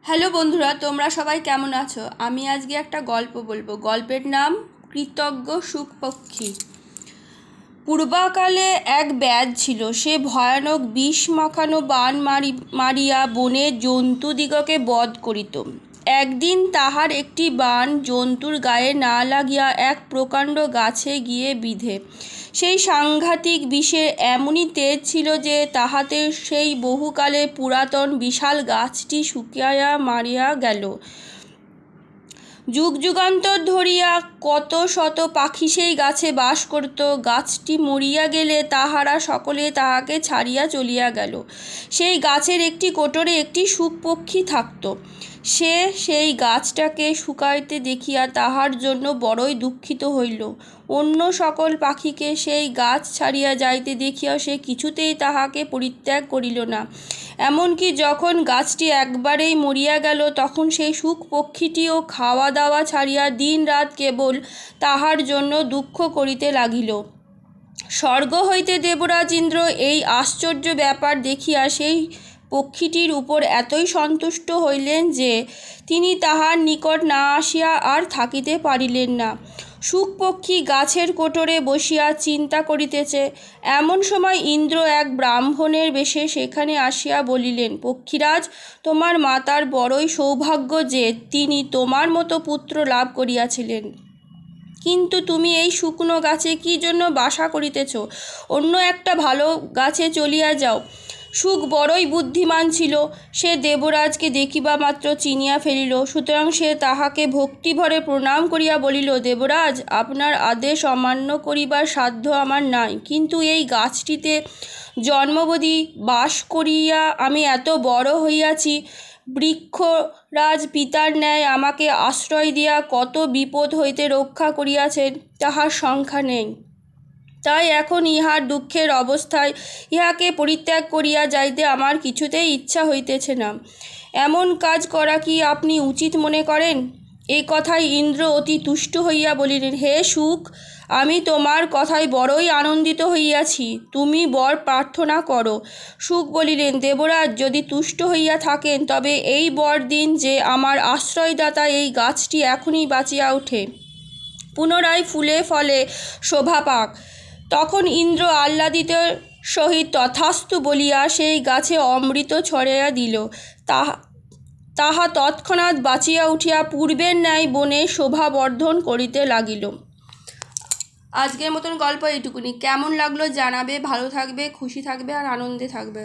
Hello বন্ধুরা, তোমরা সবাই কেমন আছো? আমি আজকে একটা গল্প বলবো। গল্পের নাম কৃতজ্ঞ সুখ পক্ষী। পূর্বকালে এক ব্যাধ ছিল। সে ভয়ানক বিষ মাখানো বাণ মারিয়া বনের জন্তুদিগকে বধ করিত। একদিন তাহার একটি বাণ জন্তুর গায়ে না লাগিয়া এক প্রকাণ্ড গাছে গিয়ে বিঁধে। সেই সাংঘাতিক বিষের এমনই তেজ ছিল যে তাহাতে সেই বহুকালে পুরাতন বিশাল গাছটি শুকিয়া মারিয়া গেল। যুগ যুগান্তর ধরিয়া কত শত পাখি সেই গাছে বাস করিত। গাছটি মরিয়া গেলে তাহারা সকলে তাহাকে ছাড়িয়া চলিয়া গেল। সেই গাছের একটি কোটরে একটি সুখ পক্ষী থাকত। সে সেই গাছটাকে শুকাইতে দেখিয়া তাহার জন্য বড়ই দুঃখিত হইল। অন্য সকল পাখিকে সেই গাছ ছাড়িয়া যাইতে দেখিয়া সে কিছুতেই তাহাকে পরিত্যাগ করিল না। এমনকি যখন গাছটি একবারেই মরিয়া গেল, তখন সেই সুখ পক্ষীটিও খাওয়া দাওয়া ছাড়িয়া দিন রাত কেবল তাহার জন্য দুঃখ করিতে লাগিল। স্বর্গ হইতে দেবরাজ ইন্দ্র এই আশ্চর্য ব্যাপার দেখিয়া সেই পক্ষীটির উপর এতই সন্তুষ্ট হইলেন যে তিনি তাহার নিকট না আসিয়া আর থাকিতে পারিলেন না। সুখ পক্ষী গাছের কোটরে বসিয়া চিন্তা করিতেছে। এমন সময় ইন্দ্র এক ব্রাহ্মণের বেশে সেখানে আসিয়া বলিলেন, পক্ষীরাজ, তোমার মাতার বড়ই সৌভাগ্য যে তিনি তোমার মতো পুত্র লাভ করিয়াছিলেন। কিন্তু তুমি এই শুকনো গাছে কি জন্য বাসা করিতেছ? অন্য একটা ভালো গাছে চলিয়া যাও। সুখ বড়ই বুদ্ধিমান ছিল। সে দেবরাজকে দেখিবা মাত্র চিনিয়া ফেলিল। সুতরাং সে তাহাকে ভক্তিভরে প্রণাম করিয়া বলিল, দেবরাজ, আপনার আদেশ অমান্য করিবার সাধ্য আমার নাই, কিন্তু এই গাছটিতে জন্মবধি বাস করিয়া আমি এত বড় হইয়াছি। বৃক্ষরাজ পিতার ন্যায় আমাকে আশ্রয় দিয়া কত বিপদ হইতে রক্ষা করিয়াছেন, তাহার সংখ্যা নেই। তাই এখন ইহার দুঃখের অবস্থায় ইহাকে পরিত্যাগ করিয়া যাইতে আমার কিছুতেই ইচ্ছা হইতেছে না। এমন কাজ করা কি আপনি উচিত মনে করেন? এই কথায় ইন্দ্র অতি তুষ্ট হইয়া বলিলেন, হে সুখ, আমি তোমার কথায় বড়ই আনন্দিত হইয়াছি। তুমি বর প্রার্থনা করো। সুখ বলিলেন, দেবরাজ, যদি তুষ্ট হইয়া থাকেন তবে এই বর দিন যে আমার আশ্রয়দাতা এই গাছটি এখনই বাঁচিয়া ওঠে, পুনরায় ফুলে ফলে শোভা পাক। তখন ইন্দ্র আহ্লাদিত সহিত তথাস্তু বলিয়া সেই গাছে অমৃত ছড়াইয়া দিল। তাহা তৎক্ষণাৎ বাঁচিয়া উঠিয়া পূর্বের ন্যায় বনে শোভাবর্ধন করিতে লাগিল। আজকের মতন গল্প এইটুকুনি। কেমন লাগলো জানাবে। ভালো থাকবে, খুশি থাকবে আর আনন্দে থাকবে।